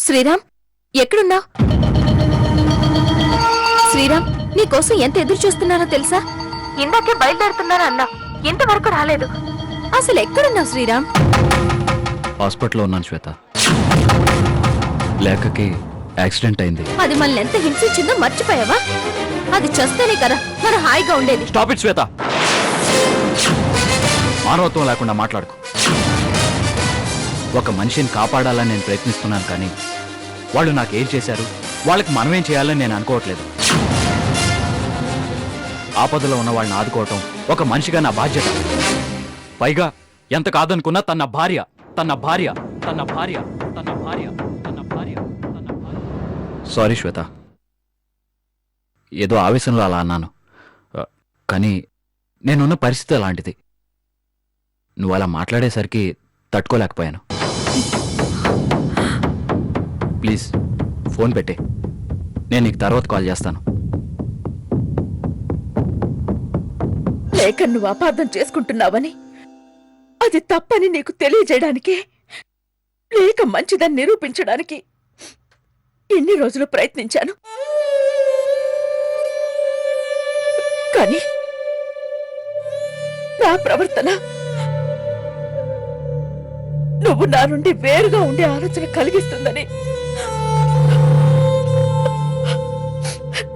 శ్రీరామ్, ఎక్కడున్నావ్? శ్రీరామ్, నీకోసం ఎంత ఎదురు చూస్తున్నానో తెలుసా? ఇందాకే బయలుదేరుతున్నాను అన్నా, ఇంతవరకు రాలేదు. అసలు ఎక్కడున్నావు శ్రీరామ్? హాస్పిటల్లో ఉన్నాను శ్వేత. లేఖకి యాక్సిడెంట్ అయింది. అది మనల్ని ఎంత హింసించిందో మర్చిపోయావా? అది చస్తేనే కదా మనం హాయిగా ఉండేది. స్టాప్ ఇట్ శ్వేత. మానవత్వం లేకుండా మాట్లాడుకో. ఒక మనిషిని కాపాడాలని నేను ప్రయత్నిస్తున్నాను, కానీ వాళ్ళు నాకేం చేశారు, వాళ్ళకి మనమేం చేయాలని నేను అనుకోవట్లేదు. ఆపదలో ఉన్న వాళ్ళని ఆదుకోవటం ఒక మనిషిగా నా బాధ్యత. పైగా ఎంత కాదనుకున్నా తన భార్య తన భార్య తన భార్య తన భార్య తన భార్య తన భార్య. సారీ శ్వేత, ఏదో ఆవేశంలో అలా అన్నాను. కానీ నేనున్న పరిస్థితి అలాంటిది. నువ్వు అలా మాట్లాడేసరికి తట్టుకోలేకపోయాను. ప్లీజ్ ఫోన్ పెట్టే, నేను నీకు తర్వాత కాల్ చేస్తాను. లేక నువ్వు అపార్థం చేసుకుంటున్నావని, అది తప్పని నీకు తెలియజేయడానికే, లేక మంచిదని నిరూపించడానికి ఎన్ని రోజులు ప్రయత్నించాను. కానీ నా ప్రవర్తన నువ్వు నా నుండి వేరుగా ఉండే ఆలోచన కలిగిస్తుందని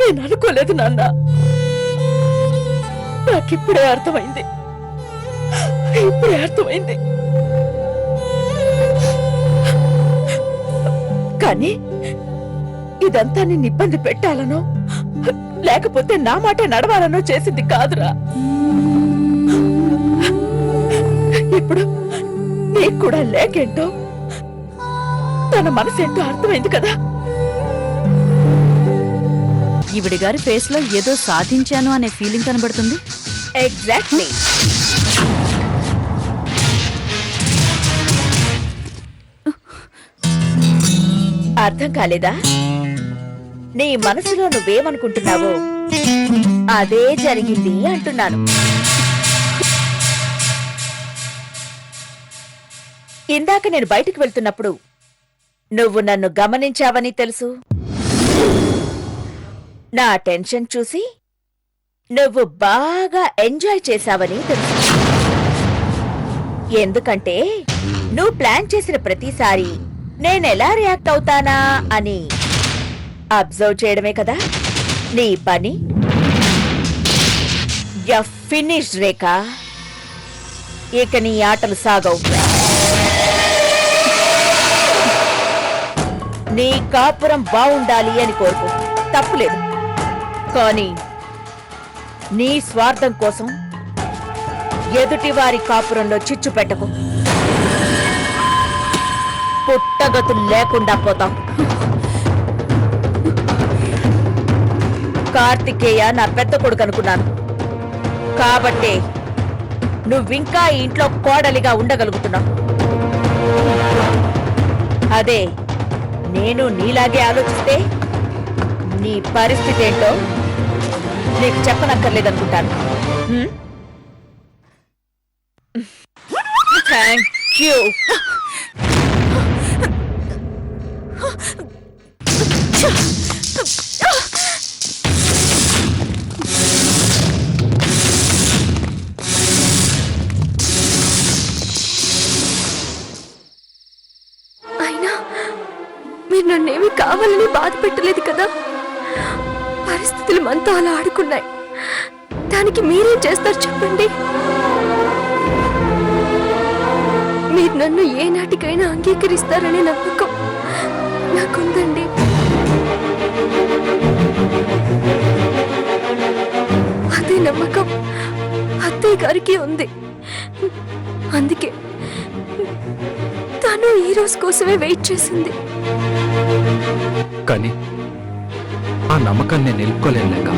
నేను అనుకోలేదు నాన్న. నాకిప్పుడే అర్థమైంది, ఇప్పుడే అర్థమైంది. కానీ ఇదంతా నిన్ను ఇబ్బంది పెట్టాలనో లేకపోతే నా మాట నడవాలనో చేసింది కాదురా. ఇప్పుడు నీకు కూడా లేకేంటో, తన మనసేంటో అర్థమైంది కదా. ఈవిడి గారి ఫేస్ లో ఏదో సాధించాను అనే ఫీలింగ్ కనబడుతుంది. ఎగ్జాక్ట్లీ. అర్థం కాలేదా? నీ మనసులో నువ్వేమనుకుంటున్నావో అదే జరిగింది అంటున్నాను. ఇందాక నేను బయటికి వెళ్తున్నప్పుడు నువ్వు నన్ను గమనించావని తెలుసు. నా టెన్షన్ చూసి నువ్వు బాగా ఎంజాయ్ చేశావని తెలుసు. ఎందుకంటే నువ్వు ప్లాన్ చేసిన ప్రతిసారి నేనెలా రియాక్ట్ అవుతానా అని అబ్జర్వ్ చేయడమే కదా నీ పని. ఫినిష్ రేఖ. ఇక నీ ఆటలు సాగవు. నీ కాపురం బావుండాలి అని కోరుకో, తప్పులేదు. కానీ నీ స్వార్థం కోసం ఎదుటివారి కాపురంలో చిచ్చు పెట్టకు. పుట్టగతులు లేకుండా పోతాం. కార్తికేయ నా పెద్ద కొడుకు అనుకున్నాను కాబట్టే నువ్వింకా ఈ ఇంట్లో కోడలిగా ఉండగలుగుతున్నావు. అదే నేను నీలాగే ఆలోచిస్తే నీ పరిస్థితి ఏంటో నీకు చెప్పనక్కర్లేదనుకుంటాను. Thank you. అయినా మీరు నన్నేమీ కావాలని బాధ పెట్టలేదు కదా. పరిస్థితులు మనతో అలా ఆడుకున్నాయి. దానికి మీరేం చేస్తారు చెప్పండి? మీరు నన్ను ఏ నాటికైనా అంగీకరిస్తారనే నమ్మకం నాకుందండి. అదే నమ్మకం అత్తయ్య గారికి ఉంది. అందుకే తను ఈ రోజు కోసమే వెయిట్ చేసింది. కానీ ఆ నమ్మకాన్ని నేను నిలుపుకోలేను లేక.